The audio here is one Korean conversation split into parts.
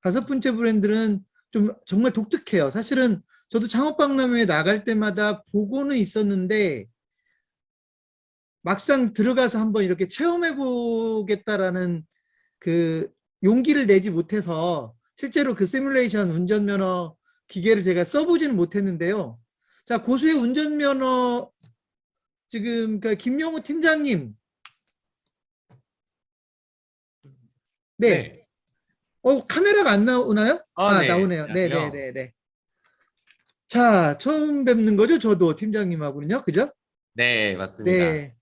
다섯 번째 브랜드는 좀 정말 독특해요. 사실은 저도 창업박람회에 나갈 때마다 보고는 있었는데 막상 들어가서 한번 이렇게 체험해 보겠다라는 그 용기를 내지 못해서 실제로 그 시뮬레이션 운전면허 기계를 제가 써보지는 못했는데요. 자, 고수의 운전면허 지금 그 김영호 팀장님. 네. 네. 카메라가 안 나오나요? 아, 네. 나오네요. 안녕하세요. 네네네네. 자, 처음 뵙는 거죠? 저도 팀장님하고는요. 그죠? 네, 맞습니다. 네.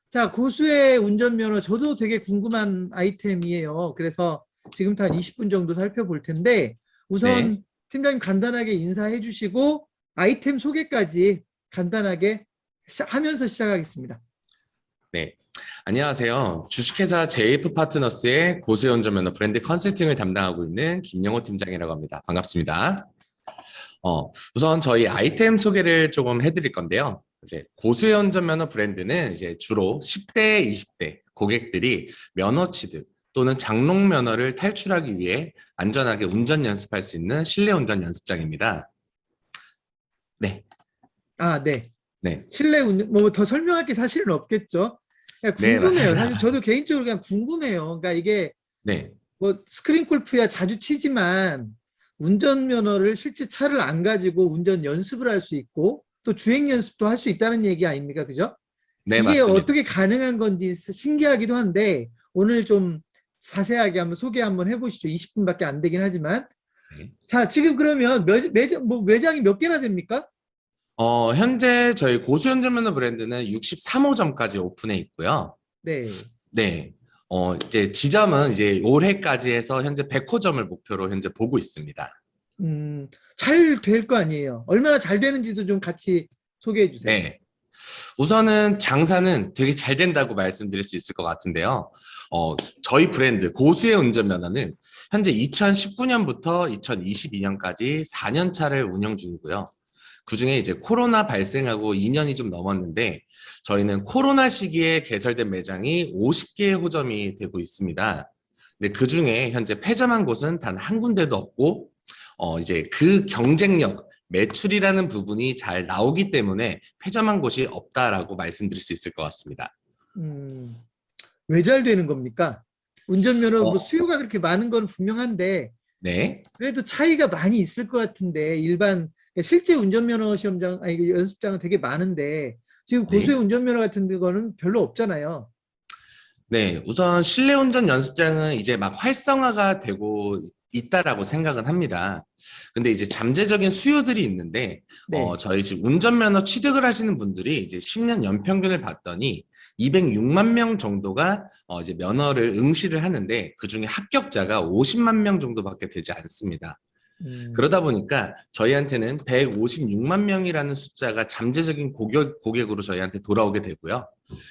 자, 고수의 운전면허 저도 되게 궁금한 아이템이에요. 그래서 지금부터 한 20분 정도 살펴볼 텐데 네. 우선 팀장님 간단하게 인사해 주시고 아이템 소개까지 간단하게 하면서 시작하겠습니다. 네. 안녕하세요. 주식회사 JF 파트너스의 고수의 운전면허 브랜드 컨설팅을 담당하고 있는 김영호 팀장이라고 합니다. 반갑습니다. 우선 저희 아이템 소개를 조금 해드릴 건데요. 이제 고수의 운전면허 브랜드는 이제 주로 10대, 20대 고객들이 면허 취득 또는 장롱 면허를 탈출하기 위해 안전하게 운전 연습할 수 있는 실내 운전 연습장입니다. 네. 아, 네. 네. 실내 운전 뭐 더 설명할 게 사실은 없겠죠. 그냥 네, 궁금해요. 맞습니다. 사실 저도 개인적으로 그냥 궁금해요. 그러니까 이게 네. 뭐 스크린 골프야 자주 치지만 운전면허를 실제 차를 안 가지고 운전 연습을 할 수 있고 또 주행 연습도 할 수 있다는 얘기 아닙니까? 그죠? 네, 이게 맞습니다. 어떻게 가능한 건지 신기하기도 한데 오늘 좀 자세하게 한번 소개 한번 해보시죠. 20분밖에 안 되긴 하지만. 네. 자, 지금 그러면 매장이 몇 개나 됩니까? 현재 저희 고수연전면허 브랜드는 63호점까지 오픈해 있고요. 네. 네. 이제 지점은 이제 올해까지 해서 현재 100호점을 목표로 현재 보고 있습니다. 잘 될 거 아니에요. 얼마나 잘 되는지도 좀 같이 소개해 주세요. 네. 우선은 장사는 되게 잘 된다고 말씀드릴 수 있을 것 같은데요. 저희 브랜드 고수의 운전면허는 현재 2019년부터 2022년까지 4년 차를 운영 중이고요. 그중에 이제 코로나 발생하고 2년이 좀 넘었는데 저희는 코로나 시기에 개설된 매장이 50개의 호점이 되고 있습니다. 근데 그중에 현재 폐점한 곳은 단 한 군데도 없고 이제 그 경쟁력, 매출이라는 부분이 잘 나오기 때문에 폐점한 곳이 없다라고 말씀드릴 수 있을 것 같습니다. 음, 왜 잘 되는 겁니까? 운전면허 뭐 어, 수요가 그렇게 많은 건 분명한데 네. 그래도 차이가 많이 있을 것 같은데 일반 그러니까 실제 운전면허 시험장 아니 그 연습장은 되게 많은데 지금 고수의 네. 운전면허 같은 거는 별로 없잖아요. 네, 우선 실내 운전 연습장은 이제 막 활성화가 되고 있다라고 생각은 합니다. 근데 이제 잠재적인 수요들이 있는데, 네. 저희 지금 운전면허 취득을 하시는 분들이 이제 10년 연평균을 봤더니 206만 명 정도가 이제 면허를 응시를 하는데 그중에 합격자가 50만 명 정도밖에 되지 않습니다. 음, 그러다 보니까 저희한테는 156만 명이라는 숫자가 잠재적인 고객으로 저희한테 돌아오게 되고요.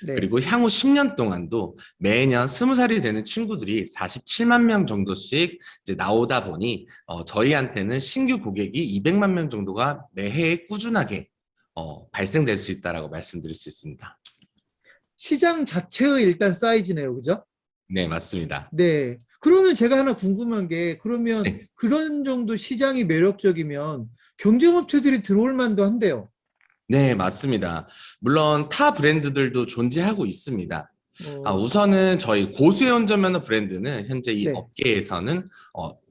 네. 그리고 향후 10년 동안도 매년 20살이 되는 친구들이 47만 명 정도씩 이제 나오다 보니 저희한테는 신규 고객이 200만 명 정도가 매해 꾸준하게 발생될 수 있다라고 말씀드릴 수 있습니다. 시장 자체의 일단 사이즈네요. 그죠? 네, 맞습니다. 네. 그러면 제가 하나 궁금한 게 그러면 네. 그런 정도 시장이 매력적이면 경쟁업체들이 들어올 만도 한데요. 네, 맞습니다. 물론 타 브랜드들도 존재하고 있습니다. 어, 우선은 저희 고수의 운전면허 브랜드는 현재 이 네. 업계에서는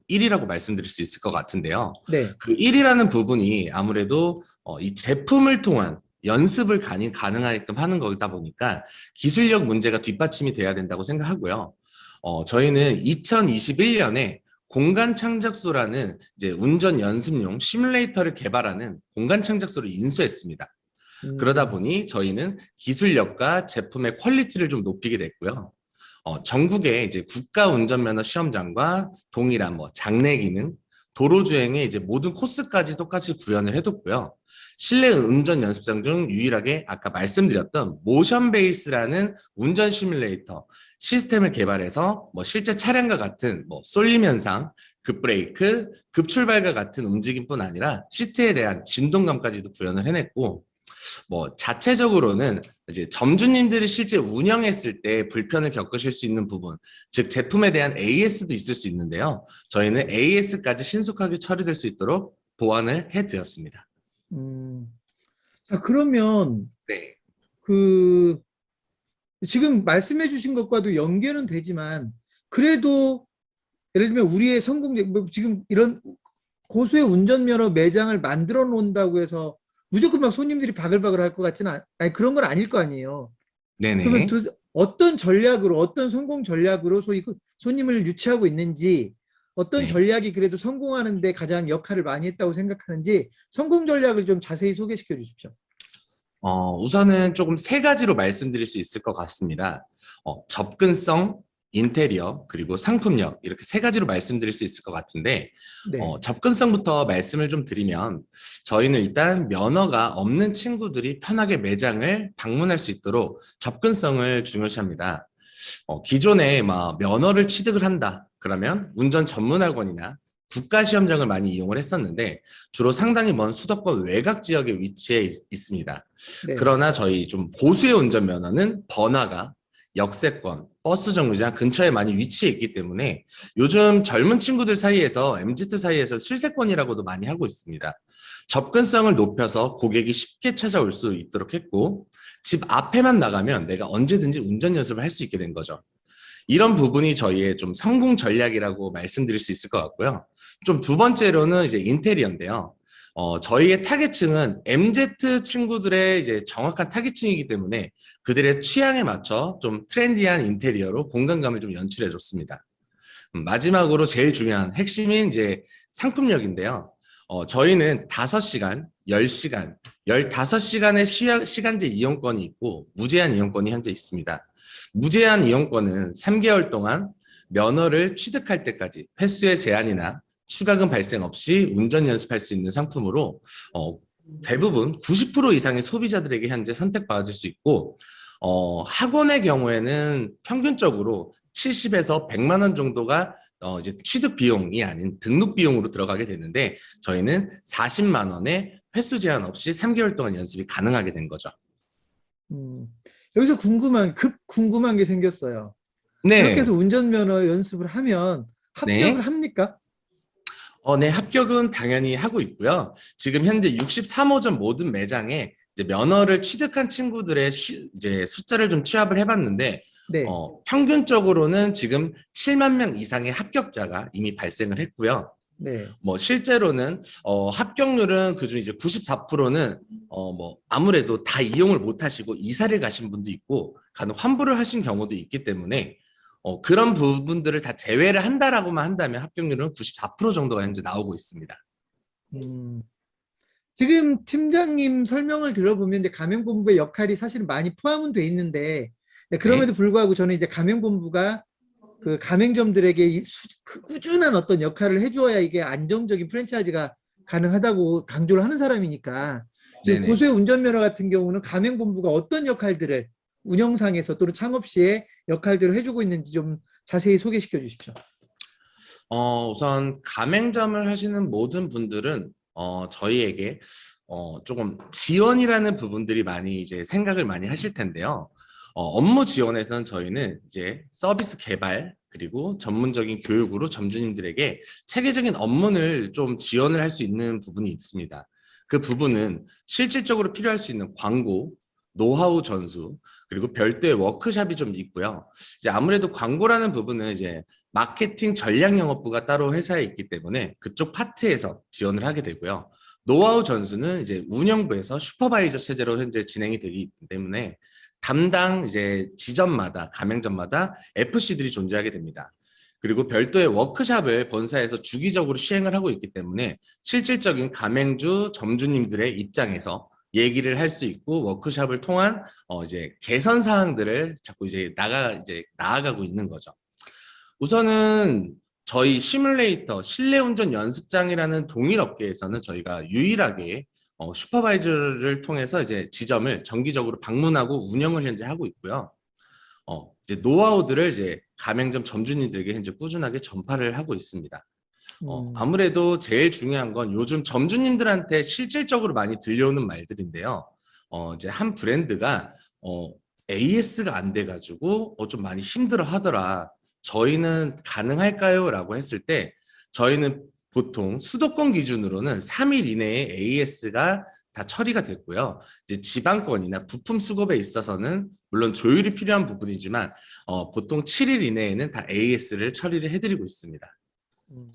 1위라고 말씀드릴 수 있을 것 같은데요. 네. 그 1위라는 부분이 아무래도 이 제품을 통한 연습을 가능하게끔 하는 거다 보니까 기술력 문제가 뒷받침이 돼야 된다고 생각하고요. 저희는 2021년에 공간 창작소라는 이제 운전 연습용 시뮬레이터를 개발하는 공간 창작소를 인수했습니다. 그러다 음, 보니 저희는 기술력과 제품의 퀄리티를 좀 높이게 됐고요. 전국의 이제 국가 운전면허 시험장과 동일한 뭐 장내 기능, 도로 주행의 이제 모든 코스까지 똑같이 구현을 해뒀고요. 실내 운전 연습장 중 유일하게 아까 말씀드렸던 모션 베이스라는 운전 시뮬레이터 시스템을 개발해서 뭐 실제 차량과 같은 뭐 쏠림 현상, 급브레이크, 급출발과 같은 움직임뿐 아니라 시트에 대한 진동감까지도 구현을 해냈고 뭐 자체적으로는 이제 점주님들이 실제 운영했을 때 불편을 겪으실 수 있는 부분, 즉 제품에 대한 AS도 있을 수 있는데요. 저희는 AS까지 신속하게 처리될 수 있도록 보완을 해드렸습니다. 음, 자, 그러면 네. 그 지금 말씀해 주신 것과도 연결은 되지만 그래도 예를 들면 우리의 뭐 지금 이런 고수의 운전면허 매장을 만들어 놓는다고 해서 무조건 막 손님들이 바글바글 할 것 같지는 아니, 그런 건 아닐 거 아니에요. 그러면 네네. 어떤 전략으로 어떤 성공 전략으로 소위 그 손님을 유치하고 있는지 어떤 네. 전략이 그래도 성공하는 데 가장 역할을 많이 했다고 생각하는지 성공 전략을 좀 자세히 소개시켜 주십시오. 우선은 조금 세 가지로 말씀드릴 수 있을 것 같습니다. 접근성, 인테리어, 그리고 상품력, 이렇게 세 가지로 말씀드릴 수 있을 것 같은데, 네. 접근성부터 말씀을 좀 드리면, 저희는 일단 면허가 없는 친구들이 편하게 매장을 방문할 수 있도록 접근성을 중요시합니다. 기존에 막 면허를 취득을 한다. 그러면 운전 전문학원이나 국가시험장을 많이 이용을 했었는데 주로 상당히 먼 수도권 외곽 지역에 위치해 있습니다. 네. 그러나 저희 좀 고수의 운전면허는 번화가, 역세권, 버스 정류장 근처에 많이 위치해 있기 때문에 요즘 젊은 친구들 사이에서 MZ 사이에서 실세권이라고도 많이 하고 있습니다. 접근성을 높여서 고객이 쉽게 찾아올 수 있도록 했고 집 앞에만 나가면 내가 언제든지 운전 연습을 할 수 있게 된 거죠. 이런 부분이 저희의 좀 성공 전략이라고 말씀드릴 수 있을 것 같고요. 좀 두 번째로는 이제 인테리어인데요. 저희의 타겟층은 MZ 친구들의 이제 정확한 타겟층이기 때문에 그들의 취향에 맞춰 좀 트렌디한 인테리어로 공간감을 좀 연출해 줬습니다. 마지막으로 제일 중요한 핵심인 이제 상품력인데요. 저희는 5시간, 10시간, 15시간의 시간제 이용권이 있고 무제한 이용권이 현재 있습니다. 무제한 이용권은 3개월 동안 면허를 취득할 때까지 횟수의 제한이나 추가금 발생 없이 운전 연습할 수 있는 상품으로 대부분 90% 이상의 소비자들에게 현재 선택받을 수 있고 학원의 경우에는 평균적으로 70에서 100만 원 정도가 이제 취득 비용이 아닌 등록 비용으로 들어가게 되는데 저희는 40만 원에 횟수 제한 없이 3개월 동안 연습이 가능하게 된 거죠. 음, 여기서 궁금한 게 생겼어요. 그렇게 해서 네, 운전면허 연습을 하면 합격을 네. 합니까? 네, 합격은 당연히 하고 있고요. 지금 현재 63호점 모든 매장에 이제 면허를 취득한 친구들의 이제 숫자를 좀 취합을 해봤는데, 네. 평균적으로는 지금 7만 명 이상의 합격자가 이미 발생을 했고요. 네. 뭐 실제로는 합격률은 그중 이제 94%는 뭐 아무래도 다 이용을 못 하시고 이사를 가신 분도 있고 간혹 환불을 하신 경우도 있기 때문에 그런 부분들을 다 제외를 한다라고만 한다면 합격률은 94% 정도가 현재 나오고 있습니다. 음, 지금 팀장님 설명을 들어보면 이제 가맹본부의 역할이 사실은 많이 포함은 돼 있는데 네, 그럼에도 네, 불구하고 저는 이제 가맹본부가 그 가맹점들에게 그 꾸준한 어떤 역할을 해주어야 이게 안정적인 프랜차이즈가 가능하다고 강조를 하는 사람이니까 지금 네네. 고수의 운전면허 같은 경우는 가맹본부가 어떤 역할들을 운영상에서 또는 창업 시에 역할들을 해주고 있는지 좀 자세히 소개시켜 주십시오. 우선 가맹점을 하시는 모든 분들은 저희에게 조금 지원이라는 부분들이 많이 이제 생각을 많이 하실 텐데요. 업무 지원에서는 저희는 이제 서비스 개발 그리고 전문적인 교육으로 점주님들에게 체계적인 업무를 좀 지원을 할 수 있는 부분이 있습니다. 그 부분은 실질적으로 필요할 수 있는 광고, 노하우 전수, 그리고 별도의 워크샵이 좀 있고요. 이제 아무래도 광고라는 부분은 이제 마케팅 전략 영업부가 따로 회사에 있기 때문에 그쪽 파트에서 지원을 하게 되고요. 노하우 전수는 이제 운영부에서 슈퍼바이저 체제로 현재 진행이 되기 때문에 담당 이제 지점마다 가맹점마다 FC들이 존재하게 됩니다. 그리고 별도의 워크샵을 본사에서 주기적으로 시행을 하고 있기 때문에 실질적인 가맹주 점주님들의 입장에서 얘기를 할 수 있고 워크샵을 통한 이제 개선 사항들을 자꾸 이제 나아가고 있는 거죠. 우선은 저희 시뮬레이터 실내 운전 연습장이라는 동일 업계에서는 저희가 유일하게 슈퍼바이저를 통해서 이제 지점을 정기적으로 방문하고 운영을 현재 하고 있고요. 이제 노하우들을 이제 가맹점 점주님들에게 현재 꾸준하게 전파를 하고 있습니다. 음, 아무래도 제일 중요한 건 요즘 점주님들한테 실질적으로 많이 들려오는 말들인데요. 이제 한 브랜드가 AS가 안 돼가지고 좀 많이 힘들어 하더라. 저희는 가능할까요? 라고 했을 때 저희는 보통 수도권 기준으로는 3일 이내에 AS가 다 처리가 됐고요. 이제 지방권이나 부품 수급에 있어서는 물론 조율이 필요한 부분이지만 보통 7일 이내에는 다 AS를 처리를 해드리고 있습니다. 음.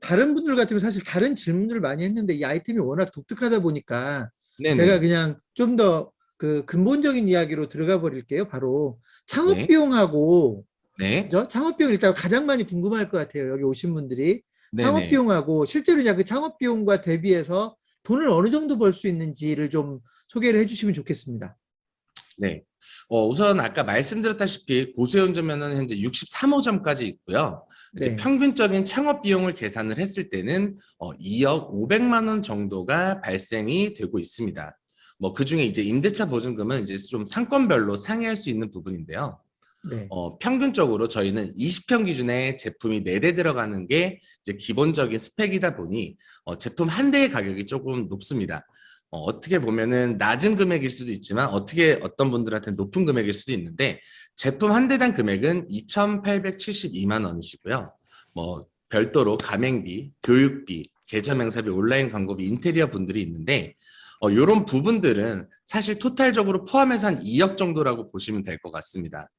다른 분들 같으면 사실 다른 질문들을 많이 했는데 이 아이템이 워낙 독특하다 보니까 제가 네네. 그냥 좀 더 근본적인 이야기로 들어가 버릴게요. 바로 창업 네. 비용하고, 네. 그죠? 창업 비용 일단 가장 많이 궁금할 것 같아요. 여기 오신 분들이. 창업 네네. 비용하고 실제로 이제 그 창업 비용과 대비해서 돈을 어느 정도 벌 수 있는지를 좀 소개를 해주시면 좋겠습니다. 네. 우선 아까 말씀드렸다시피 고수의 운전면허는 현재 63호점까지 있고요. 이제 네. 평균적인 창업 비용을 계산을 했을 때는 2억 500만 원 정도가 발생이 되고 있습니다. 뭐 그중에 이제 임대차 보증금은 이제 좀 상권별로 상회할 수 있는 부분인데요. 네. 평균적으로 저희는 20평 기준에 제품이 4대 들어가는 게 이제 기본적인 스펙이다 보니 제품 한 대의 가격이 조금 높습니다. 어떻게 보면은 낮은 금액일 수도 있지만 어떤 분들한테는 높은 금액일 수도 있는데 제품 한 대당 금액은 2,872만 원이시고요. 뭐 별도로 가맹비, 교육비, 계좌 맹사비, 온라인 광고비, 인테리어 분들이 있는데 이런 부분들은 사실 토탈적으로 포함해서 한 2억 정도라고 보시면 될 것 같습니다.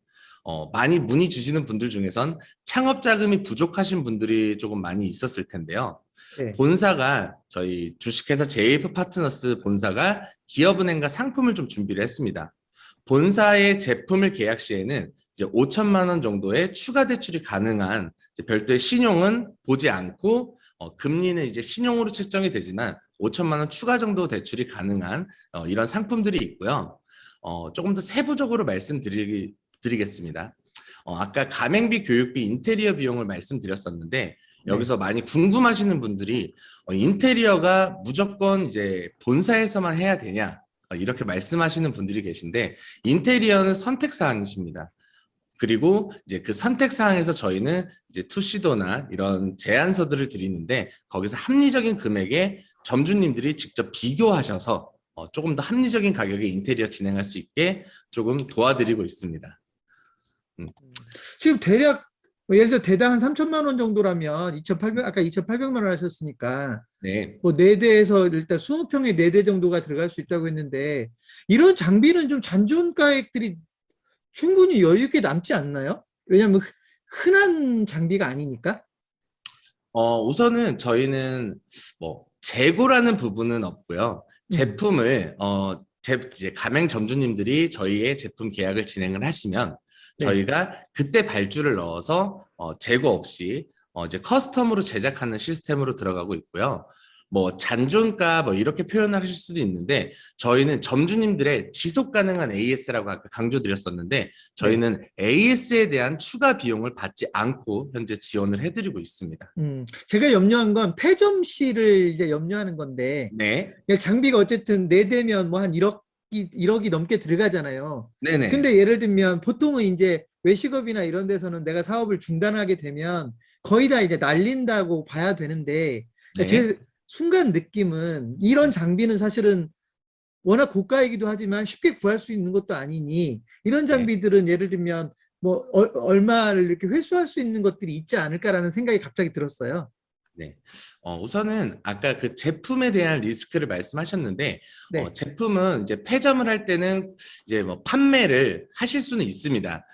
많이 문의 주시는 분들 중에선 창업 자금이 부족하신 분들이 조금 많이 있었을 텐데요. 네. 본사가 저희 주식회사 JF 파트너스 본사가 기업은행과 상품을 좀 준비를 했습니다. 본사의 제품을 계약 시에는 이제 5천만 원 정도의 추가 대출이 가능한 별도의 신용은 보지 않고 금리는 이제 신용으로 책정이 되지만 5천만 원 추가 정도 대출이 가능한 이런 상품들이 있고요. 조금 더 세부적으로 말씀드리겠습니다. 아까 가맹비, 교육비, 인테리어 비용을 말씀드렸었는데 네. 여기서 많이 궁금하시는 분들이 인테리어가 무조건 이제 본사에서만 해야 되냐 이렇게 말씀하시는 분들이 계신데 인테리어는 선택 사항이십니다. 그리고 이제 그 선택 사항에서 저희는 이제 투시도나 이런 제안서들을 드리는데 거기서 합리적인 금액에 점주님들이 직접 비교하셔서 조금 더 합리적인 가격의 인테리어 진행할 수 있게 조금 도와드리고 있습니다. 지금 대략 뭐 예를 들어 대당 한 3천만 원 정도라면 2,800 아까 2,800만 원 하셨으니까 네. 뭐 4대에서 일단 20평에 4대 정도가 들어갈 수 있다고 했는데 이런 장비는 좀 잔존가액들이 충분히 여유 있게 남지 않나요? 왜냐하면 흔한 장비가 아니니까. 우선은 저희는 뭐 재고라는 부분은 없고요. 음. 제품을 이제 가맹 점주님들이 저희의 제품 계약을 진행을 하시면 네. 저희가 그때 발주를 넣어서 재고 없이 이제 커스텀으로 제작하는 시스템으로 들어가고 있고요. 뭐 잔존가 뭐 이렇게 표현을 하실 수도 있는데 저희는 점주님들의 지속 가능한 AS라고 아까 강조드렸었는데 네. 저희는 AS에 대한 추가 비용을 받지 않고 현재 지원을 해드리고 있습니다. 제가 염려한 건 폐점시를 이제 염려하는 건데 네, 장비가 어쨌든 4대면 뭐 한 1억이 넘게 들어가잖아요. 네네, 근데 예를 들면 보통은 이제 외식업이나 이런 데서는 내가 사업을 중단하게 되면 거의 다 이제 날린다고 봐야 되는데 네, 제 순간 느낌은 이런 장비는 사실은 워낙 고가이기도 하지만 쉽게 구할 수 있는 것도 아니니 이런 네, 장비들은 예를 들면 뭐 얼마를 이렇게 회수할 수 있는 것들이 있지 않을까라는 생각이 갑자기 들었어요. 네. 우선은 아까 그 제품에 대한 리스크를 말씀하셨는데, 네. 제품은 이제 폐점을 할 때는 이제 뭐 판매를 하실 수는 있습니다.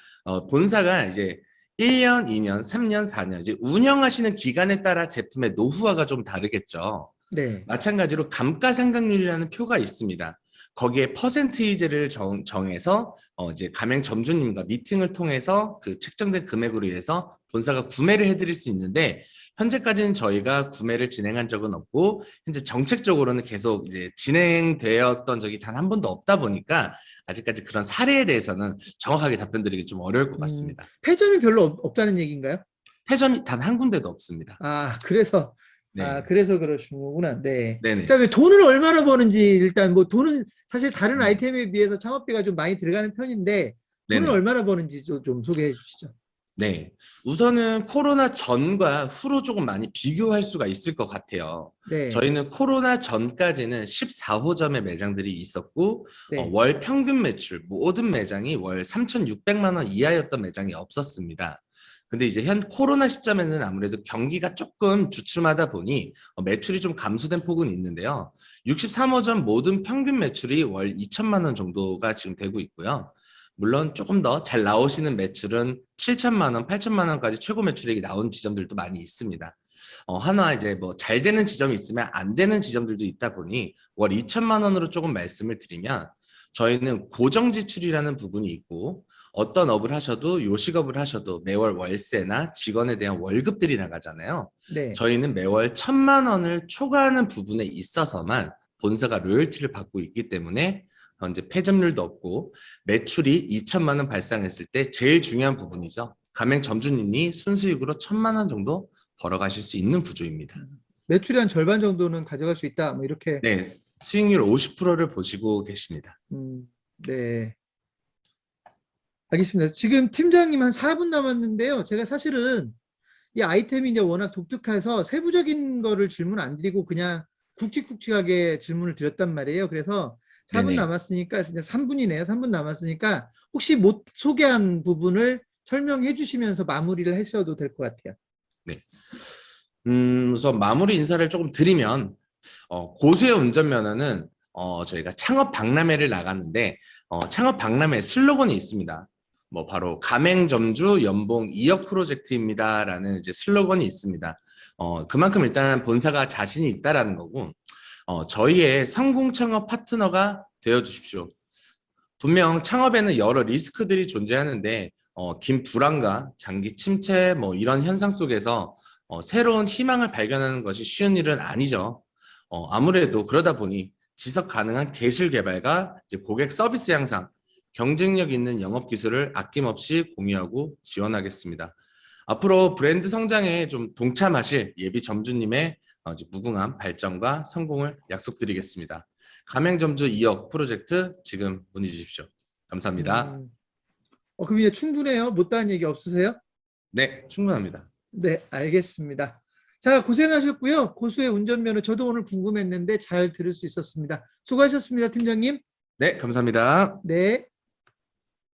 본사가 이제 1년, 2년, 3년, 4년 이제 운영하시는 기간에 따라 제품의 노후화가 좀 다르겠죠. 네. 마찬가지로 감가상각률이라는 표가 있습니다. 거기에 퍼센테이지를 정해서 이제 가맹 점주님과 미팅을 통해서 그 책정된 금액으로 인해서 본사가 구매를 해드릴 수 있는데 현재까지는 저희가 구매를 진행한 적은 없고 현재 정책적으로는 계속 이제 진행되었던 적이 단 한 번도 없다 보니까 아직까지 그런 사례에 대해서는 정확하게 답변드리기 좀 어려울 것 같습니다. 폐점이 별로 없다는 얘기인가요? 폐점이 단 한 군데도 없습니다. 아, 네, 그래서 그러신 거구나. 네. 네네. 그다음에 돈을 얼마나 버는지 일단 뭐 돈은 사실 다른 네, 아이템에 비해서 창업비가 좀 많이 들어가는 편인데 돈을 네네. 얼마나 버는지 좀 소개해 주시죠. 네. 우선은 코로나 전과 후로 조금 많이 비교할 수가 있을 것 같아요. 네, 저희는 코로나 전까지는 14호점의 매장들이 있었고, 네, 월 평균 매출, 모든 매장이 월 3,600만 원 이하였던 매장이 없었습니다. 근데 이제 현 코로나 시점에는 아무래도 경기가 조금 주춤하다 보니 매출이 좀 감소된 폭은 있는데요. 63호점 모든 평균 매출이 월 2천만 원 정도가 지금 되고 있고요. 물론 조금 더 잘 나오시는 매출은 7천만 원, 8천만 원까지 최고 매출액이 나온 지점들도 많이 있습니다. 하나 이제 뭐 잘 되는 지점이 있으면 안 되는 지점들도 있다 보니 월 2천만 원으로 조금 말씀을 드리면 저희는 고정 지출이라는 부분이 있고 어떤 업을 하셔도 요식업을 하셔도 매월 월세나 직원에 대한 월급들이 나가잖아요. 네. 저희는 매월 1,000만 원을 초과하는 부분에 있어서만 본사가 로열티를 받고 있기 때문에 현재 폐점률도 없고 매출이 2천만 원 발생했을 때 제일 중요한 부분이죠. 가맹 점주님이 순수익으로 1,000만 원 정도 벌어가실 수 있는 구조입니다. 매출의 한 절반 정도는 가져갈 수 있다. 뭐 이렇게. 네, 수익률 50%를 보시고 계십니다. 네. 알겠습니다. 지금 팀장님 한 4분 남았는데요. 제가 사실은 이 아이템이 이제 워낙 독특해서 세부적인 거를 질문 안 드리고 그냥 굵직굵직하게 질문을 드렸단 말이에요. 그래서 4분 네네. 남았으니까 이제 3분이네요. 3분 남았으니까 혹시 못 소개한 부분을 설명해 주시면서 마무리를 하셔도 될 것 같아요. 네. 우선 마무리 인사를 조금 드리면 고수의 운전면허는 저희가 창업 박람회를 나갔는데 창업 박람회 슬로건이 있습니다. 뭐 바로 가맹점주 연봉 2억 프로젝트입니다라는 이제 슬로건이 있습니다. 그만큼 일단 본사가 자신이 있다라는 거고 저희의 성공 창업 파트너가 되어 주십시오. 분명 창업에는 여러 리스크들이 존재하는데 긴 불안과 장기 침체 뭐 이런 현상 속에서 새로운 희망을 발견하는 것이 쉬운 일은 아니죠. 아무래도 그러다 보니 지속 가능한 개실 개발과 이제 고객 서비스 향상, 경쟁력 있는 영업 기술을 아낌없이 공유하고 지원하겠습니다. 앞으로 브랜드 성장에 좀 동참하실 예비 점주님의 이제 무궁한 발전과 성공을 약속드리겠습니다. 가맹점주 2억 프로젝트 지금 문의 주십시오. 감사합니다. 그럼 이제 충분해요. 못다한 얘기 없으세요? 네, 충분합니다. 네, 알겠습니다. 자, 고생하셨고요. 고수의 운전면허 저도 오늘 궁금했는데 잘 들을 수 있었습니다. 수고하셨습니다, 팀장님. 네, 감사합니다. 네.